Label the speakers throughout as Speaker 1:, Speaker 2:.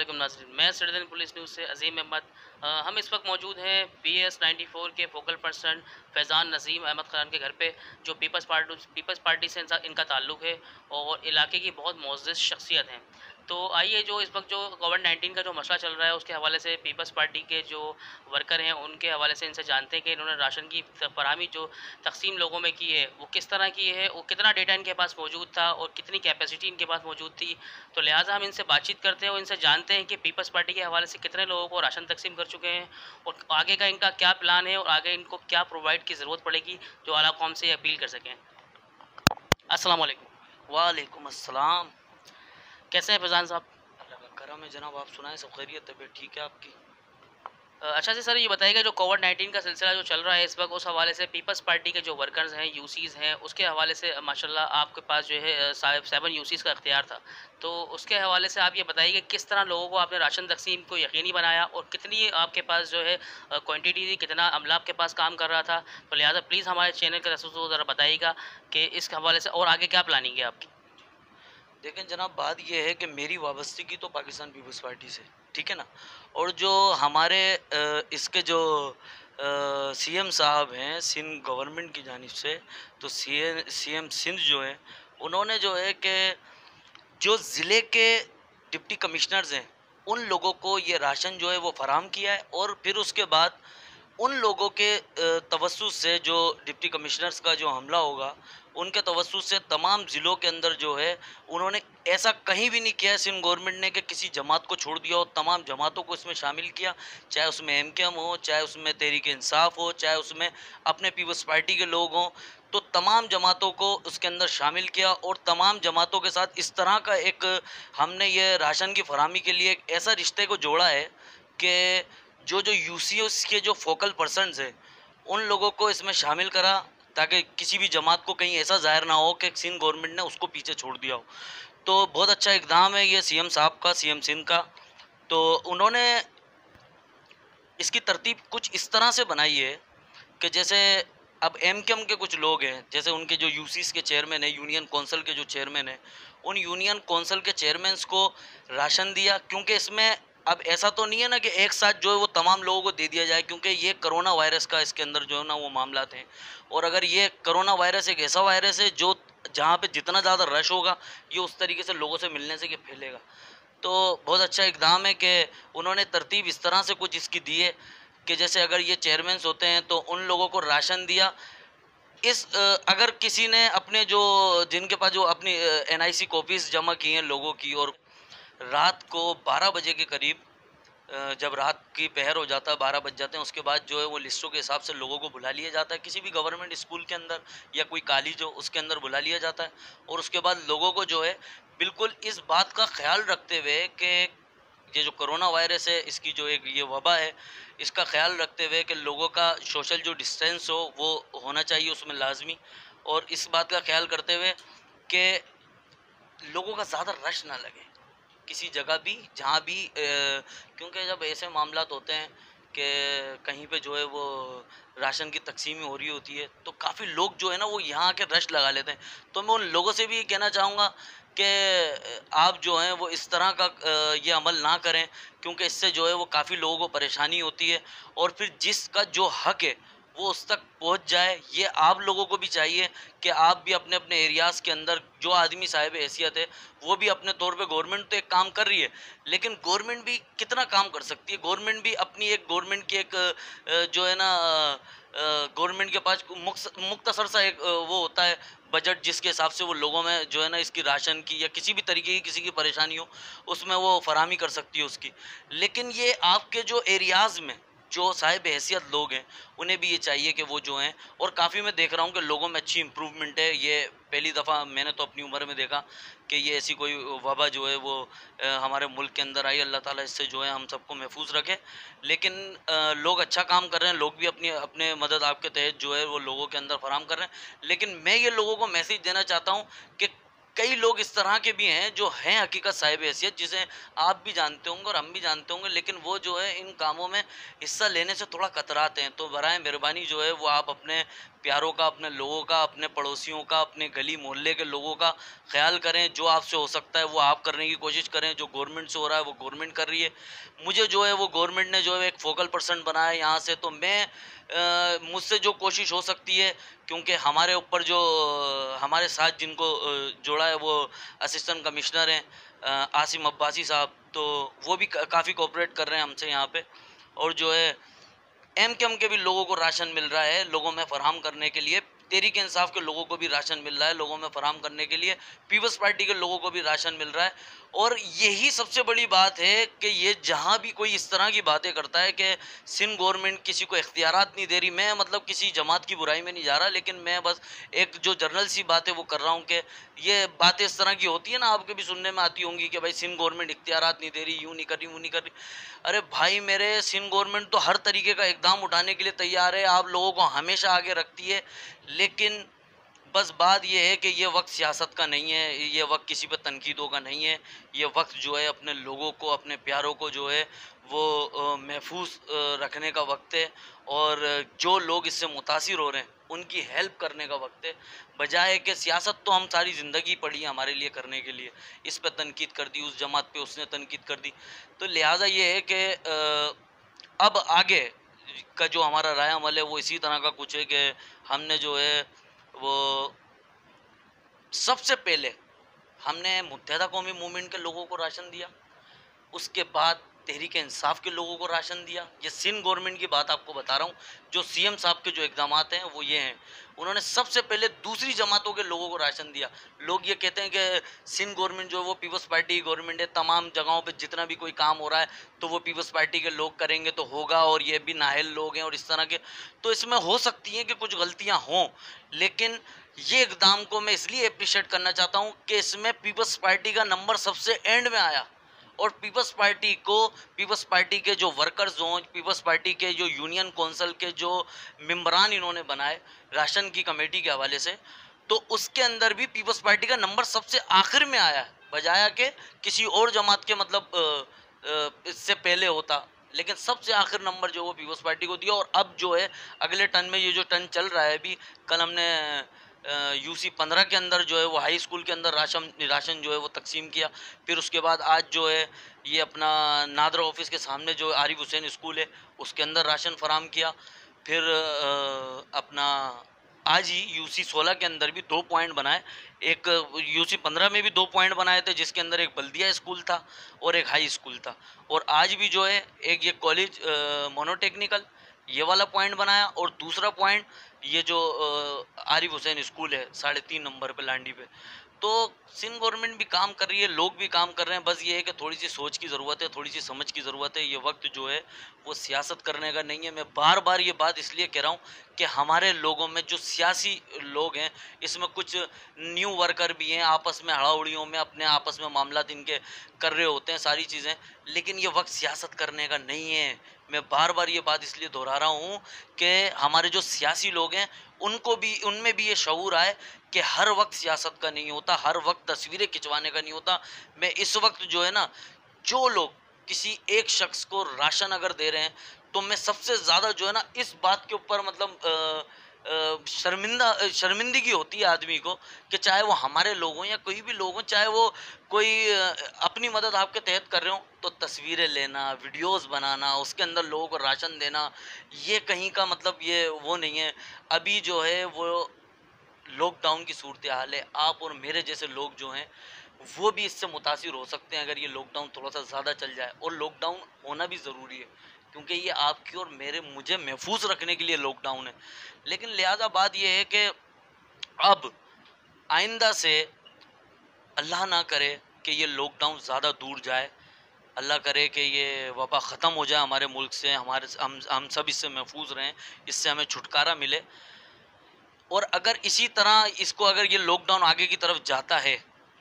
Speaker 1: अस्सलामुअलैकुम नाज़रीन, मैं सिटीज़न पुलिस न्यूज़ से अज़ीम अहमद। हम इस वक्त मौजूद हैं BS 94 के फोकल पर्सन फैज़ान नज़ीम अहमद ख़ान के घर पे, जो पीपल्स पार्टी से इनका ताल्लुक़ है और इलाके की बहुत मुअज़्ज़ज़ शख्सियत हैं। तो आइए, जो इस वक्त जो कोविड-19 का जो मसला चल रहा है, उसके हवाले से पीपल्स पार्टी के जो वर्कर हैं, उनके हवाले से इनसे जानते हैं कि इन्होंने राशन की फ़राहमी जो तक़सीम लोगों में की है, वो किस तरह की है, वो कितना डेटा इनके पास मौजूद था और कितनी कैपेसिटी इनके पास मौजूद थी। तो लिहाज़ा हम इनसे बातचीत करते हैं और इनसे जानते हैं कि पीपल्स पार्टी के हवाले से कितने लोगों को राशन तक़सीम कर चुके हैं और आगे का इनका क्या प्लान है और आगे इनको क्या प्रोवाइड की ज़रूरत पड़ेगी, जो आला कौम से अपील कर सकें। अस्सलाम वालेकुम।
Speaker 2: वालेकुम अस्सलाम।
Speaker 1: कैसे हैं फैज़ान साहब?
Speaker 2: अल्लाह का करम है जनाब, आप सुनाएं, सब खैरियत? तबीयत ठीक है आपकी?
Speaker 1: अच्छा से सर, ये बताइएगा, जो कोविड-19 का सिलसिला जो चल रहा है इस वक्त, उस हवाले से पीपल्स पार्टी के जो वर्कर्स हैं, यूसीज़ हैं, उसके हवाले से माशाल्लाह आपके पास जो है 7 यूसीज़ का इख्तियार था। तो उसके हवाले से आप ये बताइए कि किस तरह लोगों को आपने राशन तक़सीम को यकीनी बनाया और कितनी आपके पास जो है क्वांटिटी थी, कितना अमला आपके पास काम कर रहा था? तो लिहाज़ा प्लीज़ हमारे चैनल के दर्शकों को ज़रा बताइएगा कि इस हवाले से और आगे क्या प्लानिंग है आपकी?
Speaker 2: देखें जनाब, बात यह है कि मेरी वाबस्तगी तो पाकिस्तान पीपल्स पार्टी से, ठीक है ना। और जो हमारे इसके जो सीएम साहब हैं सिंध गवर्नमेंट की जानिब से, तो सीएम सिंध जो है, उन्होंने जो है कि जो ज़िले के डिप्टी कमिश्नर्स हैं, उन लोगों को ये राशन जो है वो फ़राहम किया है। और फिर उसके बाद उन लोगों के तवस्सुस से, जो डिप्टी कमिश्नर्स का जो हमला होगा, उनके तवस्सुस से तमाम ज़िलों के अंदर जो है, उन्होंने ऐसा कहीं भी नहीं किया है सिंध गवर्नमेंट ने कि किसी जमात को छोड़ दिया हो। तमाम जमातों को इसमें शामिल किया, चाहे उसमें एमकेएम हो, चाहे उसमें तहरीक इंसाफ हो, चाहे उसमें अपने पीपल्स पार्टी के लोग हों। तो तमाम जमातों को उसके अंदर शामिल किया और तमाम जमातों के साथ इस तरह का एक हमने ये राशन की फरहमी के लिए एक ऐसा रिश्ते को जोड़ा है कि जो यूसीओस के जो फोकल पर्सन्स हैं, उन लोगों को इसमें शामिल करा, ताकि किसी भी जमात को कहीं ऐसा ज़ाहिर ना हो कि सिंध गवर्नमेंट ने उसको पीछे छोड़ दिया हो। तो बहुत अच्छा इक़दाम है ये सीएम साहब का, सीएम सिंध का। तो उन्होंने इसकी तरतीब कुछ इस तरह से बनाई है कि जैसे अब एमकेएम के कुछ लोग हैं, जैसे उनके जो यूसीस के चेयरमैन हैं, यूनियन कौंसिल के जो चेयरमैन हैं, उन यूनियन कौंसिल के चेयरमैन्स को राशन दिया। क्योंकि इसमें अब ऐसा तो नहीं है ना कि एक साथ जो है वो तमाम लोगों को दे दिया जाए, क्योंकि ये कोरोना वायरस का इसके अंदर जो है ना वो मामला थे। और अगर ये कोरोना वायरस एक ऐसा वायरस है जो जहाँ पे जितना ज़्यादा रश होगा, ये उस तरीके से लोगों से मिलने से ये फैलेगा। तो बहुत अच्छा इक़दाम है कि उन्होंने तरतीब इस तरह से कुछ इसकी दी है कि जैसे अगर ये चेयरमैन्स होते हैं तो उन लोगों को राशन दिया। अगर किसी ने अपने जो जिनके पास जो अपनी एनआईसी कॉपीज़ जमा की हैं लोगों की, और रात को 12 बजे के करीब, जब रात की पहर हो जाता है, 12 बज जाते हैं, उसके बाद जो है वो लिस्टों के हिसाब से लोगों को बुला लिया जाता है किसी भी गवर्नमेंट स्कूल के अंदर या कोई कॉलेज हो उसके अंदर बुला लिया जाता है। और उसके बाद लोगों को जो है बिल्कुल इस बात का ख्याल रखते हुए कि ये जो कोरोना वायरस है, इसकी जो एक ये वबा है, इसका ख्याल रखते हुए कि लोगों का सोशल जो डिस्टेंस हो वो होना चाहिए उसमें लाजमी। और इस बात का ख्याल करते हुए कि लोगों का ज़्यादा रश ना लगे किसी जगह भी, जहाँ भी क्योंकि जब ऐसे मामलात होते हैं कि कहीं पे जो है वो राशन की तकसीम हो रही होती है, तो काफ़ी लोग जो है ना वो यहाँ आके रश लगा लेते हैं। तो मैं उन लोगों से भी ये कहना चाहूँगा कि आप जो हैं वो इस तरह का ये अमल ना करें, क्योंकि इससे जो है वो काफ़ी लोगों को परेशानी होती है। और फिर जिसका जो हक है वो उस तक पहुंच जाए, ये आप लोगों को भी चाहिए कि आप भी अपने अपने एरियाज़ के अंदर जो आदमी साहिब हैसियत है, वो भी अपने तौर पे, गवर्नमेंट तो एक काम कर रही है, लेकिन गवर्नमेंट भी कितना काम कर सकती है। गवर्नमेंट भी अपनी एक गवर्नमेंट की एक जो है ना गवर्नमेंट के पास मुख्तसर सा एक वो होता है बजट, जिसके हिसाब से वो लोगों में जो है ना इसकी राशन की या किसी भी तरीके की किसी की परेशानी हो, उसमें वो फराहमी कर सकती है उसकी। लेकिन ये आपके जो एरियाज़ में जो साहिब हैसियत लोग हैं, उन्हें भी ये चाहिए कि वो जो हैं, और काफ़ी मैं देख रहा हूँ कि लोगों में अच्छी इम्प्रूवमेंट है। ये पहली दफ़ा मैंने तो अपनी उम्र में देखा कि ये ऐसी कोई वबा जो है वो हमारे मुल्क के अंदर आई। अल्लाह ताला इससे जो है हम सबको महफूज रखे। लेकिन लोग अच्छा काम कर रहे हैं, लोग भी अपनी अपने मदद आपके तहत जो है वो लोगों के अंदर फराहम कर रहे हैं। लेकिन मैं ये लोगों को मैसेज देना चाहता हूँ कि कई लोग इस तरह के भी हैं जो हैं हकीकत साहिब हैसियत, जिसे आप भी जानते होंगे और हम भी जानते होंगे, लेकिन वो जो है इन कामों में हिस्सा लेने से थोड़ा कतराते हैं। तो बराए मेहरबानी जो है वो आप अपने प्यारों का, अपने लोगों का, अपने पड़ोसियों का, अपने गली मोहल्ले के लोगों का ख्याल करें। जो आपसे हो सकता है वो आप करने की कोशिश करें। जो गवर्नमेंट से हो रहा है वो गवर्नमेंट कर रही है। मुझे जो है वो गवर्नमेंट ने जो है एक फोकल पर्सन बनाया है यहाँ से, तो मैं मुझसे जो कोशिश हो सकती है, क्योंकि हमारे ऊपर जो हमारे साथ जिनको जोड़ा है वो असिस्टेंट कमिश्नर हैं आसिम अब्बासी साहब, तो वो भी काफ़ी कोऑपरेट कर रहे हैं हमसे यहाँ पे। और जो है एमकेएम के भी लोगों को राशन मिल रहा है लोगों में फराहम करने के लिए, तहरीक इंसाफ के लोगों को भी राशन मिल रहा है लोगों में फराहम करने के लिए, पीपल्स पार्टी के लोगों को भी राशन मिल रहा है। और यही सबसे बड़ी बात है कि ये जहाँ भी कोई इस तरह की बातें करता है कि सिंध गवर्नमेंट किसी को इख्तियारात नहीं दे रही, मैं मतलब किसी जमात की बुराई में नहीं जा रहा, लेकिन मैं बस एक जो जर्नल सी बात है वो कर रहा हूँ कि ये बातें इस तरह की होती है ना, आपके भी सुनने में आती होंगी कि भाई सिंध गवर्नमेंट इख्तियारात नहीं दे रही, यूँ नहीं कर रही, वो नहीं कर रही। अरे भाई मेरे, सिंध गवर्नमेंट तो हर तरीके का इकदाम उठाने के लिए तैयार है, आप लोगों को हमेशा आगे रखती है, लेकिन बस बात ये है कि ये वक्त सियासत का नहीं है, ये वक्त किसी पे तनकीदों का नहीं है, ये वक्त जो है अपने लोगों को, अपने प्यारों को जो है वो महफूज रखने का वक्त है। और जो लोग इससे मुतासिर हो रहे हैं उनकी हेल्प करने का वक्त है, बजाय कि सियासत तो हम सारी ज़िंदगी पड़ी है हमारे लिए करने के लिए, इस पे तनकीद कर दी, उस जमात पे उसने तनकीद कर दी। तो लिहाजा ये है कि अब आगे का जो हमारा राय अमल है वो इसी तरह का कुछ है कि हमने जो है वो सबसे पहले हमने मुत्तहदा कौमी मूवमेंट के लोगों को राशन दिया, उसके बाद तहरीक इंसाफ के लोगों को राशन दिया। ये सिंध गवर्नमेंट की बात आपको बता रहा हूँ, जो सीएम साहब के जो इकदाम हैं वो ये हैं, उन्होंने सबसे पहले दूसरी जमातों के लोगों को राशन दिया। लोग ये कहते हैं कि सिंध गवर्नमेंट जो है वो पीपल्स पार्टी की गवर्नमेंट है, तमाम जगहों पे जितना भी कोई काम हो रहा है तो वो पीपल्स पार्टी के लोग करेंगे तो होगा, और ये भी नाहल लोग हैं और इस तरह के। तो इसमें हो सकती हैं कि कुछ गलतियाँ हों, लेकिन ये इकदाम को मैं इसलिए अप्रिशिएट करना चाहता हूँ कि इसमें पीपल्स पार्टी का नंबर सबसे एंड में आया, और पीपल्स पार्टी को, पीपल्स पार्टी के जो वर्कर्स हों, पीपल्स पार्टी के जो यूनियन कौंसिल के जो मेंबरान इन्होंने बनाए राशन की कमेटी के हवाले से, तो उसके अंदर भी पीपल्स पार्टी का नंबर सबसे आखिर में आया है, बजाया कि किसी और जमात के मतलब इससे पहले होता, लेकिन सबसे आखिर नंबर जो वो पीपल्स पार्टी को दिया। और अब जो है अगले टर्न में ये जो टर्न चल रहा है अभी, कल हमने यूसी 15 के अंदर जो है वो हाई स्कूल के अंदर राशन जो है वो तकसीम किया। फिर उसके बाद आज जो है ये अपना नादरा ऑफिस के सामने जो आरिफ हुसैन स्कूल है उसके अंदर राशन फराम किया। फिर अपना आज ही यूसी 16 के अंदर भी 2 पॉइंट बनाए, एक यूसी 15 में भी 2 पॉइंट बनाए थे, जिसके अंदर एक बल्दिया स्कूल था और एक हाई स्कूल था। और आज भी जो है एक ये कॉलेज मोनोटेक्निकल ये वाला पॉइंट बनाया, और दूसरा पॉइंट ये जो आरिफ हुसैन स्कूल है 3.5 नंबर पे लांडी पे। तो सिंध गवर्नमेंट भी काम कर रही है, लोग भी काम कर रहे हैं, बस ये है कि थोड़ी सी सोच की ज़रूरत है, थोड़ी सी समझ की ज़रूरत है। ये वक्त जो है वो सियासत करने का नहीं है। मैं बार बार ये बात इसलिए कह रहा हूँ कि हमारे लोगों में जो सियासी लोग हैं, इसमें कुछ न्यू वर्कर भी हैं, आपस में हड़ाउड़ियों में अपने आपस में मामला इनके कर रहे होते हैं सारी चीज़ें, लेकिन ये वक्त सियासत करने का नहीं है। मैं बार बार ये बात इसलिए दोहरा रहा हूँ कि हमारे जो सियासी लोग हैं उनको भी, उनमें भी ये शऊर आए कि हर वक्त सियासत का नहीं होता, हर वक्त तस्वीरें खिंचवाने का नहीं होता। मैं इस वक्त जो है ना, जो लोग किसी एक शख्स को राशन अगर दे रहे हैं, तो मैं सबसे ज़्यादा जो है ना इस बात के ऊपर मतलब शर्मिंदगी होती है आदमी को कि चाहे वो हमारे लोग हों या कोई भी लोग हों, चाहे वो कोई अपनी मदद आपके तहत कर रहे हो, तो तस्वीरें लेना, वीडियोस बनाना, उसके अंदर लोगों को राशन देना, ये कहीं का मतलब ये वो नहीं है। अभी जो है वो लॉकडाउन की सूरत हाल है, आप और मेरे जैसे लोग जो हैं वो भी इससे मुतासिर हो सकते हैं अगर ये लॉकडाउन थोड़ा सा ज़्यादा चल जाए। और लॉकडाउन होना भी ज़रूरी है, क्योंकि ये आपकी और मुझे महफूज रखने के लिए लॉकडाउन है। लेकिन लिहाजा बात ये है कि अब आइंदा से अल्लाह ना करे कि ये लॉकडाउन ज़्यादा दूर जाए, अल्लाह करे कि ये वबा ख़त्म हो जाए हमारे मुल्क से, हम सब इससे महफूज रहें, इससे हमें छुटकारा मिले। और अगर इसी तरह इसको, अगर ये लॉकडाउन आगे की तरफ जाता है,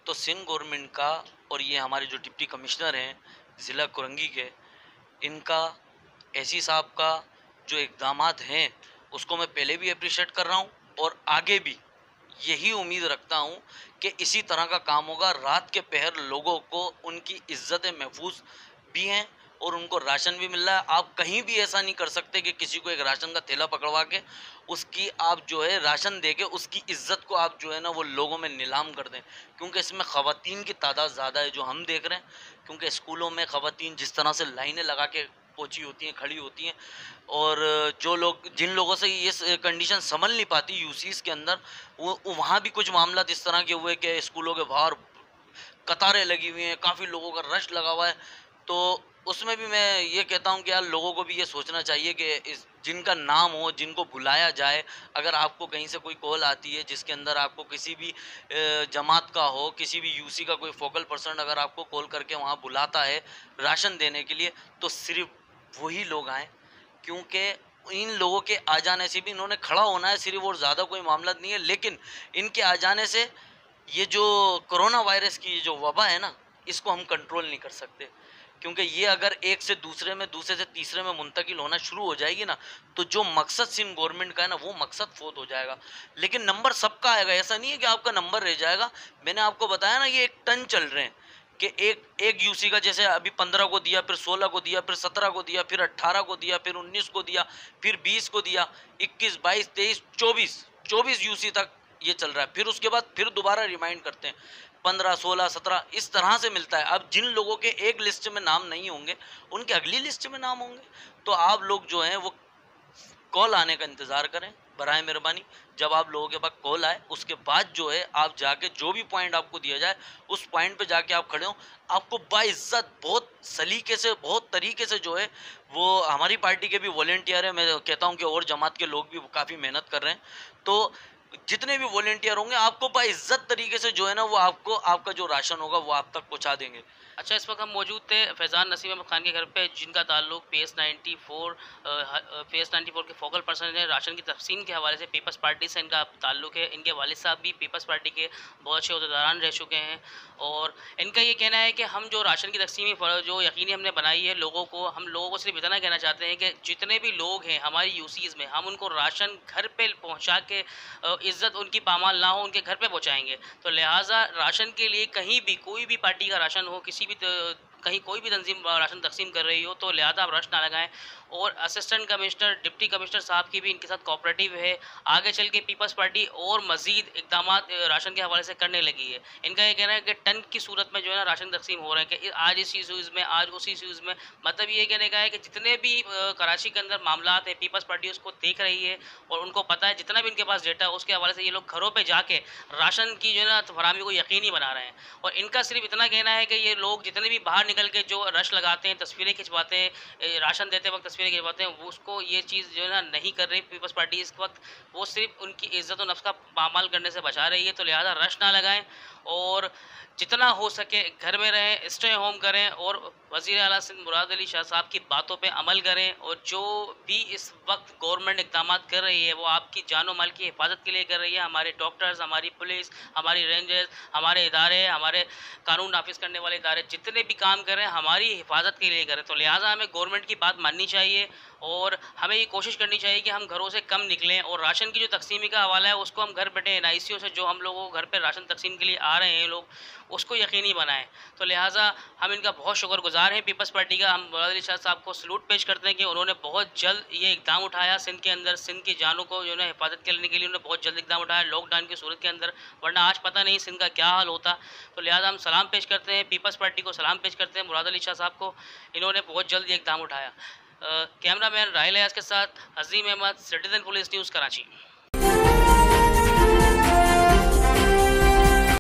Speaker 2: तो सिंध गवर्नमेंट का और ये हमारे जो डिप्टी कमिश्नर हैं ज़िला कुरंगी के, इनका, एसी साहब का जो इक़दामात हैं उसको मैं पहले भी अप्रिशिएट कर रहा हूँ, और आगे भी यही उम्मीद रखता हूँ कि इसी तरह का काम होगा। रात के पहर लोगों को उनकी इज्जतें महफूज भी हैं और उनको राशन भी मिल रहा है। आप कहीं भी ऐसा नहीं कर सकते कि किसी को एक राशन का थैला पकड़वा के उसकी आप जो है राशन दे के उसकी इज्जत को आप जो है ना वो लोगों में नीलाम कर दें, क्योंकि इसमें ख़वातीन की तादाद ज़्यादा है जो हम देख रहे हैं। क्योंकि स्कूलों में ख़वातीन जिस तरह से लाइनें लगा के पहुंची होती हैं, खड़ी होती हैं, और जो लोग जिन लोगों से ये कंडीशन संभल नहीं पाती यूसीज के अंदर, वो वहाँ भी कुछ मामला इस तरह के हुए कि स्कूलों के बाहर कतारें लगी हुई हैं, काफ़ी लोगों का रश लगा हुआ है। तो उसमें भी मैं ये कहता हूँ कि यार लोगों को भी ये सोचना चाहिए कि इस जिनका नाम हो, जिनको बुलाया जाए, अगर आपको कहीं से कोई कॉल आती है जिसके अंदर आपको किसी भी जमात का हो, किसी भी यूसी का कोई फोकल पर्सन अगर आपको कॉल करके वहाँ बुलाता है राशन देने के लिए, तो सिर्फ वही लोग आएँ, क्योंकि इन लोगों के आ जाने से भी इन्होंने खड़ा होना है सिर्फ, और ज़्यादा कोई मामला नहीं है। लेकिन इनके आ जाने से ये जो कोरोना वायरस की जो वबा है ना, इसको हम कंट्रोल नहीं कर सकते, क्योंकि ये अगर एक से दूसरे में, दूसरे से तीसरे में मुंतकिल होना शुरू हो जाएगी ना, तो जो मकसद सिंध गवर्नमेंट का है ना, वो मकसद फोत हो जाएगा। लेकिन नंबर सबका आएगा, ऐसा नहीं है कि आपका नंबर रह जाएगा। मैंने आपको बताया ना, ये एक टन चल रहे हैं कि एक यूसी का जैसे अभी 15 को दिया, फिर 16 को दिया, फिर 17 को दिया, फिर 18 को दिया, फिर 19 को दिया, फिर 20 को दिया, 21, 22, 23, 24 यूसी तक ये चल रहा है। फिर उसके बाद फिर दोबारा रिमाइंड करते हैं 15, 16, 17, इस तरह से मिलता है। अब जिन लोगों के एक लिस्ट में नाम नहीं होंगे उनके अगली लिस्ट में नाम होंगे। तो आप लोग जो हैं वो कॉल आने का इंतज़ार करें बराए मेहरबानी। जब आप लोगों के पास कॉल आए उसके बाद जो है आप जाके जो भी पॉइंट आपको दिया जाए उस पॉइंट पे जाके आप खड़े हो, आपको बाइज्जत बहुत सलीके से, बहुत तरीके से जो है वो, हमारी पार्टी के भी वॉलेंटियर है, मैं कहता हूँ कि और जमात के लोग भी काफ़ी मेहनत कर रहे हैं, तो जितने भी वॉलेंटियर होंगे आपको बाइज्जत तरीके से जो है ना वो आपको आपका जो राशन होगा वो आप तक पहुँचा देंगे।
Speaker 1: अच्छा, इस वक्त हम मौजूद थे फैज़ान नसीम अहमद खान के घर पे, जिनका ताल्लुक PS94 के फोकल पर्सन है। राशन की तकसीम के हवाले से पीपल्स पार्टी से इनका ताल्लुक है। इनके वालिद साहब भी पीपल्स पार्टी के बहुत अच्छे अहदेदारान रह चुके हैं, और इनका ये कहना है कि हम जो राशन की तकसीम जो यकीनी हमने बनाई है लोगों को, हम लोगों को सिर्फ इतना कहना चाहते हैं कि जितने भी लोग हैं हमारी यूसीज़ में, हम उनको राशन घर पे पहुंचा के इज़्ज़त उनकी पामाल ना हो, उनके घर पे पहुंचाएंगे। तो लिहाजा राशन के लिए कहीं भी कोई भी पार्टी का राशन हो, किसी भी कहीं कोई भी तंजीम राशन तकसीम कर रही हो, तो लिहाजा आप रश ना लगाएं। और असिस्टेंट कमिश्नर, डिप्टी कमिश्नर साहब की भी इनके साथ कोऑपरेटिव है। आगे चल के पीपल्स पार्टी और मज़ीद इकदाम राशन के हवाले से करने लगी है। इनका ये कहना है कि टन की सूरत में जो है ना राशन तकसीम हो रहा है, कि आज इस इशूज़ में, आज उसी इशूज़ में। मतलब ये कहने का है कि जितने भी कराची के अंदर मामला हैं, पीपल्स पार्टी उसको देख रही है और उनको पता है, जितना भी इनके पास डेटा है उसके हवाले से ये लोग घरों पर जाके राशन की जो है ना फरहमी को यकीनी बना रहे हैं। और इनका सिर्फ इतना कहना है कि ये लोग जितने भी बाहर निकल के जो रश लगाते हैं, तस्वीरें खिंचवाते हैं, राशन देते वक्त तस्वीरें खिंचवाते हैं, वो उसको ये चीज़ जो है ना नहीं कर रही पीपल्स पार्टी इस वक्त। वो सिर्फ उनकी इज़्ज़त और नफ्स का पामाल करने से बचा रही है। तो लिहाजा रश ना लगाएं और जितना हो सके घर में रहें, स्टे होम करें, और वज़ीर आला सिंध मुराद अली शाह साहब की बातों पे अमल करें। और जो भी इस वक्त गवर्नमेंट इक़दाम कर रही है वो आपकी जान और माल की हिफाजत के लिए कर रही है। हमारे डॉक्टर्स, हमारी पुलिस, हमारी रेंजर्स, हमारे इदारे, हमारे कानून नाफिज करने वाले इदारे जितने भी काम कर रहे हैं हमारी हिफाजत के लिए करें। तो लिहाजा हमें गवर्नमेंट की बात माननी चाहिए और हमें ये कोशिश करनी चाहिए कि हम घरों से कम निकलें। और राशन की जो तकसीमी का हवाला है उसको हम घर बैठे NICO से जो हम लोगों को घर पे राशन तकसीम के लिए आ रहे हैं लोग, उसको यकीनी बनाएं। तो लिहाजा हम इनका बहुत शुक्रगुजार हैं पीपल्स पार्टी का। हम मुराद अली शाह साहब को सलूट पेश करते हैं कि उन्होंने बहुत जल्द ये इकदाम उठाया सिंध के अंदर, सिंध की जानों को जो है हिफाजत करने के लिए उन्होंने बहुत जल्द इकदाम उठाया लॉकडाउन की सूरत के अंदर, वरना आज पता नहीं सिंध का क्या हाल होता। तो लिहाजा हम सलाम पेश करते हैं पीपल्स पार्टी को, सलाम पेश करते हैं मुराद अली शाह साहब को, इन्होंने बहुत जल्द ये इकदाम उठाया। कैमरामैन राहिल अयाज के साथ Azeem Ahmed, citizen police news, Karachi.